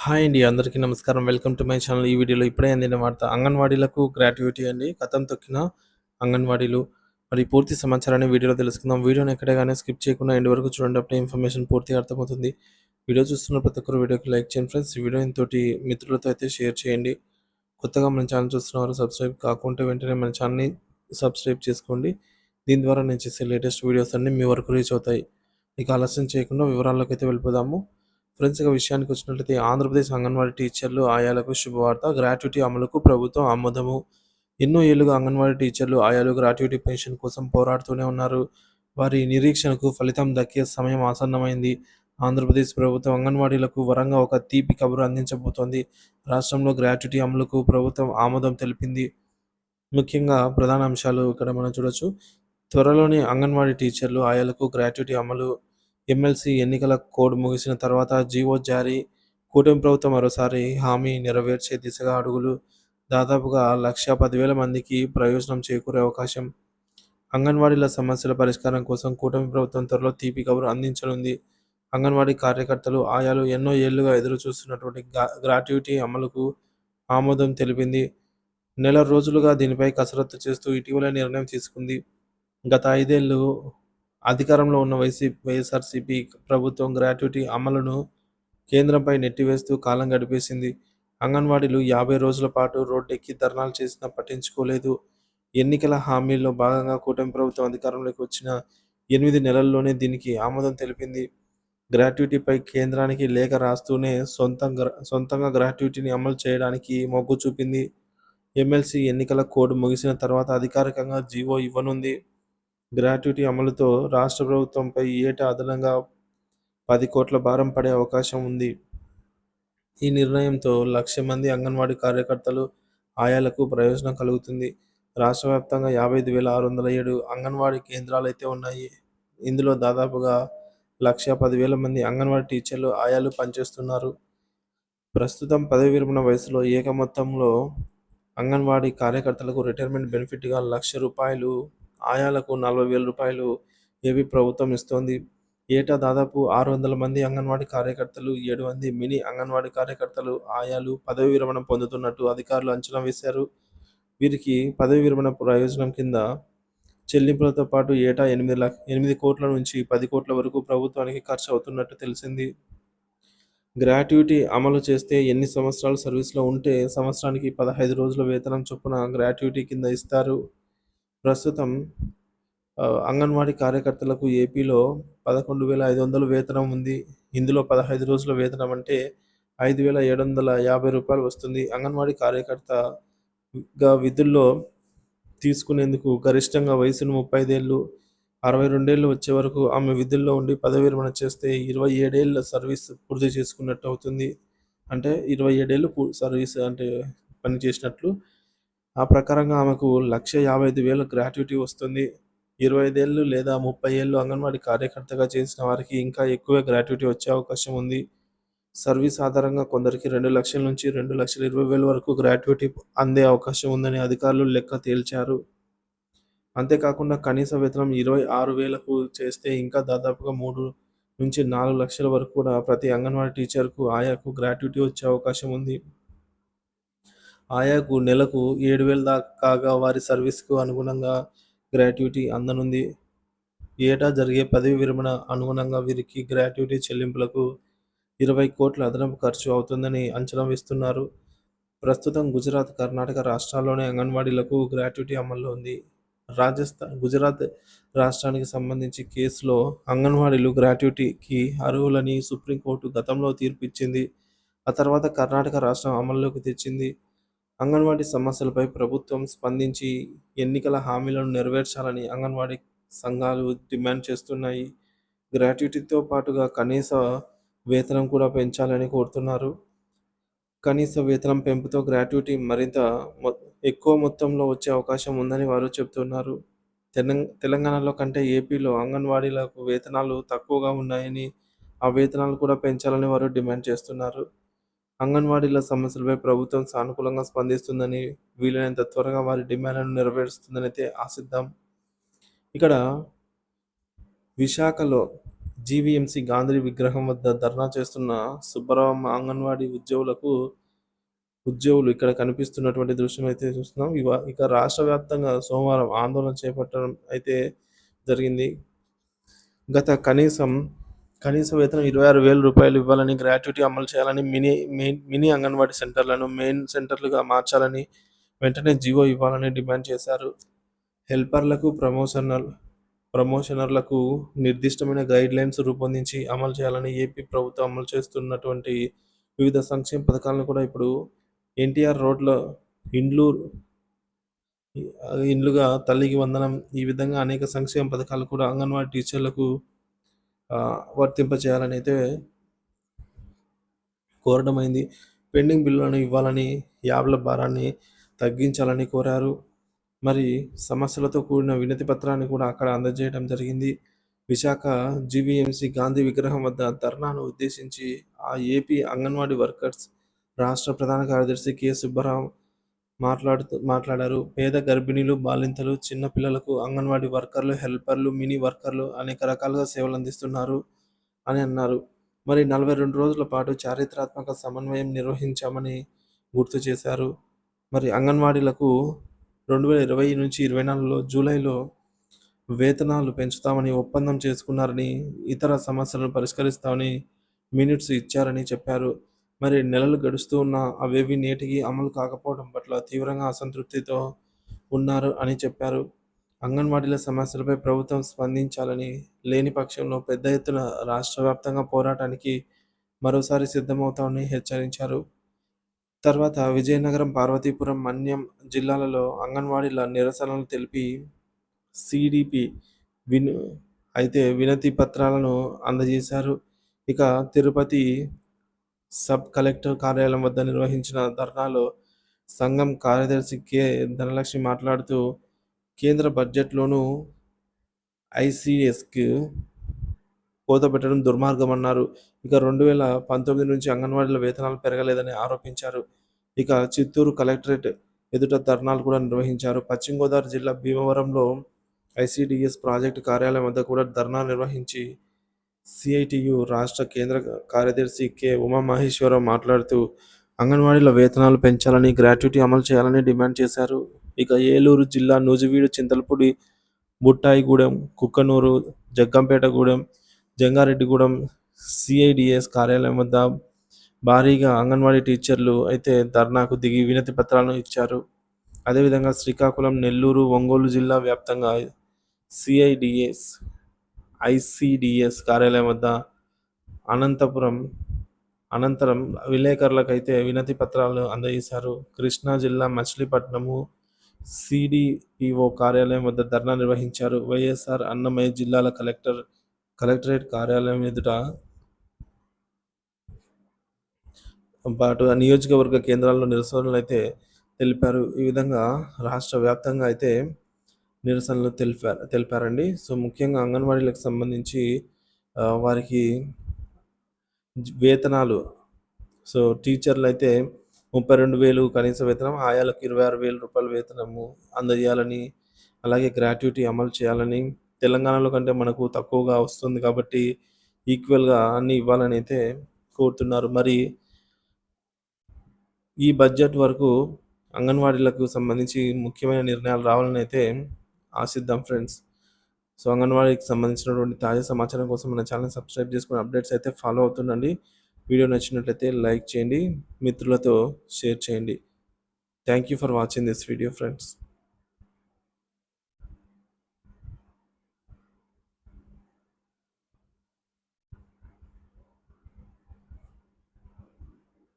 Hi అండి. అందరికీ నమస్కారం. Welcome to my channel. ఈ వీడియోలో ఇప్పుడే అందిన వార్త అంగన్వాడీలకు గ్రాట్యుటీ అండి. కథం తొక్కిన అంగన్వాడీలు. మరి పూర్తి సమాచారాన్ని వీడియోలో తెలుసుకుందాం. వీడియోని ఎక్కడ గాని స్కిప్ చేయకుండా ఎండ్ వరకు చూడండి. అప్పుడే ఇన్ఫర్మేషన్ పూర్తిగా అర్థమవుతుంది. వీడియో చూస్తున్న ప్రతి ఒక్కరు వీడియోకి లైక్ చేయండి ఫ్రెండ్స్. ఈ వీడియోని తోటి మిత్రులతో అయితే షేర్ చేయండి. కొత్తగా మన ఛానల్ చూస్తున్నవారు సబ్స్క్రైబ్ కాకుంటే వెంటనే మన ఛానల్‌ని సబ్స్క్రైబ్ చేసుకోండి. దీని ద్వారా నేను చేసే లేటెస్ట్ వీడియోస్ అన్నీ మీ వరకు రీచ్ అవుతాయి. ఇక ఆలస్యం చేయకుండా వివరాల్లోకైతే వెళ్ళిపోదాము. ఫ్రెండ్స్, ఇక విషయానికి వచ్చినట్లయితే ఆంధ్రప్రదేశ్ అంగన్వాడీ టీచర్లు, ఆయాలకు శుభవార్త. గ్రాట్యుటీ అమలుకు ప్రభుత్వం ఆమోదము. ఎన్నో ఏళ్లుగా అంగన్వాడీ టీచర్లు, ఆయాలు గ్రాట్యుటీ పెన్షన్ కోసం పోరాడుతూనే ఉన్నారు. వారి నిరీక్షణకు ఫలితం దక్కే సమయం ఆసన్నమైంది. ఆంధ్రప్రదేశ్ ప్రభుత్వం అంగన్వాడీలకు వరంగా ఒక తీపి కబురు అందించబోతోంది. రాష్ట్రంలో గ్రాట్యుటీ అమలుకు ప్రభుత్వం ఆమోదం తెలిపింది. ముఖ్యంగా ప్రధాన అంశాలు ఇక్కడ మనం చూడొచ్చు. త్వరలోనే అంగన్వాడీ టీచర్లు, ఆయాలకు గ్రాట్యుటీ అమలు. ఎమ్మెల్సీ ఎన్నికల కోడ్ ముగిసిన తర్వాత జీవో జారీ. కూటమి ప్రభుత్వం మరోసారి హామీ నెరవేర్చే దిశగా అడుగులు. దాదాపుగా 1,10,000 మందికి ప్రయోజనం చేకూరే అవకాశం. అంగన్వాడీల సమస్యల పరిష్కారం కోసం కూటమి ప్రభుత్వం త్వరలో తీపి కబురు అందించనుంది. అంగన్వాడీ కార్యకర్తలు, ఆయాలు ఎన్నో ఏళ్లుగా ఎదురు చూస్తున్నటువంటి గ్రాట్యుటీ అమలుకు ఆమోదం తెలిపింది. నెల రోజులుగా దీనిపై కసరత్తు చేస్తూ ఇటీవలే నిర్ణయం తీసుకుంది. గత 5 ఏళ్లు అధికారంలో ఉన్న వైఎస్ఆర్సీపీ ప్రభుత్వం గ్రాట్యుటీ అమలును కేంద్రంపై నెట్టివేస్తూ కాలం గడిపేసింది. అంగన్వాడీలు 50 రోజుల పాటు రోడ్డెక్కి ధర్నాలు చేసినా పట్టించుకోలేదు. ఎన్నికల హామీల్లో భాగంగా కూటమి ప్రభుత్వం అధికారంలోకి వచ్చిన 8 నెలల్లోనే దీనికి ఆమోదం తెలిపింది. గ్రాట్యుటీపై కేంద్రానికి లేఖ రాస్తూనే సొంతంగా గ్రాట్యుటీని అమలు చేయడానికి మొగ్గు చూపింది. ఎమ్మెల్సీ ఎన్నికల కోడ్ ముగిసిన తర్వాత అధికారికంగా జీవో ఇవ్వనుంది. గ్రాట్యుటీ అమలుతో రాష్ట్ర ప్రభుత్వంపై ఏటా అదనంగా 10 కోట్ల భారం పడే అవకాశం ఉంది. ఈ నిర్ణయంతో 1,00,000 మంది అంగన్వాడీ కార్యకర్తలు, ఆయాలకు ప్రయోజనం కలుగుతుంది. రాష్ట్ర వ్యాప్తంగా 55,607 అంగన్వాడీ కేంద్రాలైతే ఉన్నాయి. ఇందులో దాదాపుగా 1,10,000 మంది అంగన్వాడీ టీచర్లు, ఆయాలు పనిచేస్తున్నారు. ప్రస్తుతం పదవీ విరమణ వయసులో ఏక మొత్తంలో అంగన్వాడీ కార్యకర్తలకు రిటైర్మెంట్ బెనిఫిట్‌గా రూ. 1,00,000, ఆయాలకు రూ. 40,000 ఏపీ ప్రభుత్వం ఇస్తోంది. ఏటా దాదాపు 600 మంది అంగన్వాడీ కార్యకర్తలు, 7 మంది మినీ అంగన్వాడీ కార్యకర్తలు, ఆయాలు పదవీ విరమణ పొందుతున్నట్టు అధికారులు అంచనా వేశారు. వీరికి పదవీ విరమణ ప్రయోజనం కింద చెల్లింపులతో పాటు ఏటా 8 కోట్ల నుంచి 10 కోట్ల వరకు ప్రభుత్వానికి ఖర్చు అవుతున్నట్టు తెలిసింది. గ్రాట్యుటీ అమలు చేస్తే ఎన్ని సంవత్సరాలు సర్వీస్‌లో ఉంటే సంవత్సరానికి 15 రోజుల వేతనం చొప్పున గ్రాట్యుటీ కింద ఇస్తారు. ప్రస్తుతం అంగన్వాడీ కార్యకర్తలకు ఏపీలో 11,500 వేతనం ఉంది. ఇందులో 15 రోజుల వేతనం అంటే రూ. 5,750 వస్తుంది. అంగన్వాడీ కార్యకర్తగా విధుల్లో తీసుకునేందుకు గరిష్టంగా వయసును 35 ఏళ్లు, 62 ఏళ్లు వచ్చే వరకు ఆమె విధుల్లో ఉండి పదవీ విరమణ చేస్తే 27 ఏళ్ల సర్వీస్ పూర్తి చేసుకున్నట్టు అవుతుంది. అంటే 27 ఏళ్లు సర్వీస్ అంటే పని చేసినట్లు. ఆ ప్రకారంగా ఆమెకు 1,55,000 గ్రాట్యుటీ వస్తుంది. 25 ఏళ్లు లేదా 30 ఏళ్లు అంగన్వాడీ కార్యకర్తగా చేసిన వారికి ఇంకా ఎక్కువే గ్రాట్యుటీ వచ్చే అవకాశం ఉంది. సర్వీస్ ఆధారంగా కొందరికి 2,00,000 నుంచి 2,20,000 వరకు గ్రాట్యుటీ అందే అవకాశం ఉందని అధికారులు లెక్క తేల్చారు. అంతేకాకుండా కనీస వేతనం 26,000కు చేస్తే ఇంకా దాదాపుగా 3-4 లక్షల వరకు కూడా ప్రతి అంగన్వాడీ టీచర్‌కు, ఆయాకు గ్రాట్యుటీ వచ్చే అవకాశం ఉంది. ఆయాకు నెలకు 7,000 దాకా కాగా వారి సర్వీస్‌కు అనుగుణంగా గ్రాట్యుటీ అందనుంది. ఏటా జరిగే పదవీ విరమణ అనుగుణంగా వీరికి గ్రాట్యుటీ చెల్లింపులకు 20 కోట్ల అదనపు ఖర్చు అవుతుందని అంచనా వేస్తున్నారు. ప్రస్తుతం గుజరాత్, కర్ణాటక రాష్ట్రాల్లోని అంగన్వాడీలకు గ్రాట్యుటీ అమల్లో ఉంది. గుజరాత్ రాష్ట్రానికి సంబంధించి కేసులో అంగన్వాడీలు గ్రాట్యుటీకి అర్హులని సుప్రీంకోర్టు గతంలో తీర్పు ఇచ్చింది. ఆ తర్వాత కర్ణాటక రాష్ట్రం అమల్లోకి తెచ్చింది. అంగన్వాడీ సమస్యలపై ప్రభుత్వం స్పందించి ఎన్నికల హామీలను నెరవేర్చాలని అంగన్వాడీ సంఘాలు డిమాండ్ చేస్తున్నాయి. గ్రాట్యుటీతో పాటుగా కనీస వేతనం కూడా పెంచాలని కోరుతున్నారు. కనీస వేతనం పెంపుతో గ్రాట్యుటీ మరింత ఎక్కువ మొత్తంలో వచ్చే అవకాశం ఉందని వారు చెబుతున్నారు. తెలంగాణలో కంటే ఏపీలో అంగన్వాడీలకు వేతనాలు తక్కువగా ఉన్నాయని, ఆ వేతనాలు కూడా పెంచాలని వారు డిమాండ్ చేస్తున్నారు. అంగన్వాడీల సమస్యలపై ప్రభుత్వం సానుకూలంగా స్పందిస్తుందని, వీలైనంత త్వరగా వారి డిమాండ్లను నెరవేరుస్తుందనైతే ఆశిద్దాం. ఇక్కడ విశాఖలో జీవీఎంసీ గాంధీ విగ్రహం వద్ద ధర్నా చేస్తున్న సుబ్బరామ అంగన్వాడీ ఉద్యోగులు ఇక్కడ కనిపిస్తున్నటువంటి దృశ్యం అయితే చూస్తున్నాం. ఇక రాష్ట్ర వ్యాప్తంగా సోమవారం ఆందోళన చేపట్టడం అయితే జరిగింది. గత కనీస వేతనం 26,000 రూపాయలు ఇవ్వాలని, గ్రాట్యుటీ అమలు చేయాలని, మినీ అంగన్వాడీ సెంటర్లను మెయిన్ సెంటర్లుగా మార్చాలని, వెంటనే జీవో ఇవ్వాలని డిమాండ్ చేశారు. హెల్పర్లకు ప్రమోషనర్లకు నిర్దిష్టమైన గైడ్లైన్స్ రూపొందించి అమలు చేయాలని ఏపీ ప్రభుత్వం అమలు చేస్తున్నటువంటి వివిధ సంక్షేమ పథకాలను కూడా ఇప్పుడు ఎన్టీఆర్ రోడ్లో ఇండ్లుగా తల్లికి వందనం, ఈ విధంగా అనేక సంక్షేమ పథకాలు కూడా అంగన్వాడీ టీచర్లకు వర్తింపచేయాలని అయితే కోరడమైంది. పెండింగ్ బిల్లులను ఇవ్వాలని, యాబ్ల భారాన్ని తగ్గించాలని కోరారు. మరి సమస్యలతో కూడిన వినతి పత్రాన్ని కూడా అక్కడ అందజేయడం జరిగింది. విశాఖ జీవీఎంసీ గాంధీ విగ్రహం వద్ద ధర్నాను ఉద్దేశించి ఆ ఏపీ అంగన్వాడీ వర్కర్స్ రాష్ట్ర ప్రధాన కార్యదర్శి కె సుబ్బరాం మాట్లాడారు. పేద గర్భిణీలు, బాలింతలు, చిన్న పిల్లలకు అంగన్వాడీ వర్కర్లు, హెల్పర్లు, మినీ వర్కర్లు అనేక రకాలుగా సేవలు అందిస్తున్నారు అని అన్నారు. మరి 42 రోజుల పాటు చారిత్రాత్మక సమన్వయం నిర్వహించామని గుర్తు చేశారు. మరి అంగన్వాడీలకు 2020 నుంచి 24లో జూలైలో వేతనాలు పెంచుతామని ఒప్పందం చేసుకున్నారని, ఇతర సమస్యలను పరిష్కరిస్తామని మినిట్స్ ఇచ్చారని చెప్పారు. మరి నెలలు గడుస్తూ ఉన్నా అవేవి నేటికి అమలు కాకపోవడం పట్ల తీవ్రంగా అసంతృప్తితో ఉన్నారు అని చెప్పారు. అంగన్వాడీల సమస్యలపై ప్రభుత్వం స్పందించాలని, లేని పక్షంలో పెద్ద ఎత్తున రాష్ట్ర వ్యాప్తంగా పోరాటానికి మరోసారి సిద్ధమవుతామని హెచ్చరించారు. తర్వాత విజయనగరం, పార్వతీపురం, మన్యం జిల్లాలలో అంగన్వాడీల నిరసనలు తెలిపి సిడిపి వినతి పత్రాలను అందజేశారు. ఇక తిరుపతి సబ్ కలెక్టర్ కార్యాలయం వద్ద నిర్వహించిన ధర్నాలో సంఘం కార్యదర్శి కె ధనలక్ష్మి మాట్లాడుతూ, కేంద్ర బడ్జెట్లోనూ ఐసిఎస్కి కోత పెట్టడం దుర్మార్గమన్నారు. ఇక 2019 నుంచి అంగన్వాడీల వేతనాలు పెరగలేదని ఆరోపించారు. ఇక చిత్తూరు కలెక్టరేట్ ఎదుట ధర్నాలు కూడా నిర్వహించారు. పశ్చిమ గోదావరి జిల్లా భీమవరంలో ఐసిడిఎస్ ప్రాజెక్టు కార్యాలయం వద్ద కూడా ధర్నా నిర్వహించి సిఐటియు రాష్ట్ర కేంద్ర కార్యదర్శి కె ఉమామహేశ్వరరావు మాట్లాడుతూ, అంగన్వాడీల వేతనాలు పెంచాలని, గ్రాట్యుటీ అమలు చేయాలని డిమాండ్ చేశారు. ఇక ఏలూరు జిల్లా నూజివీడు, చింతలపూడి, బుట్టాయిగూడెం, కుక్కనూరు, జగ్గంపేటగూడెం, జంగారెడ్డిగూడెం సిఐడిఎస్ కార్యాలయం వద్ద భారీగా అంగన్వాడీ టీచర్లు అయితే ధర్నాకు దిగి వినతి పత్రాలను ఇచ్చారు. అదేవిధంగా శ్రీకాకుళం, నెల్లూరు, ఒంగోలు జిల్లా వ్యాప్తంగా ఐసిడిఎస్ కార్యాలయం వద్ద అనంతరం విలేకరులకైతే వినతి పత్రాలు అందజేశారు. కృష్ణా జిల్లా మచిలీపట్నము సిడిపిఓ కార్యాలయం వద్ద ధర్నా నిర్వహించారు. వైఎస్ఆర్ అన్నమయ్య జిల్లాల కలెక్టరేట్ కార్యాలయం ఎదుట పాటు నియోజకవర్గ కేంద్రాల్లో నిరసనలు అయితే తెలిపారు. ఈ విధంగా రాష్ట్ర వ్యాప్తంగా అయితే నిరసనలు తెలిపారండి. సో ముఖ్యంగా అంగన్వాడీలకు సంబంధించి వారికి వేతనాలు, సో టీచర్లు అయితే 32,000 కనీస వేతనం, ఆయాలకు 26,000 రూపాయల వేతనము అందజేయాలని, అలాగే గ్రాట్యుటీ అమలు చేయాలని, తెలంగాణలో కంటే మనకు తక్కువగా వస్తుంది కాబట్టి ఈక్వల్గా అన్ని ఇవ్వాలని అయితే కోరుతున్నారు. మరి ఈ బడ్జెట్ వరకు అంగన్వాడీలకు సంబంధించి ముఖ్యమైన నిర్ణయాలు రావాలని అయితే ఆశిద్దాం ఫ్రెండ్స్. సో అంగన్వాడీకి సంబంధించినటువంటి తాజా సమాచారం కోసం మన ఛానల్ సబ్స్క్రైబ్ చేసుకుని అప్డేట్స్ అయితే ఫాలో అవుతుండండి. వీడియో నచ్చినట్లయితే లైక్ చేయండి, మిత్రులతో షేర్ చేయండి. Thank you for watching this video friends.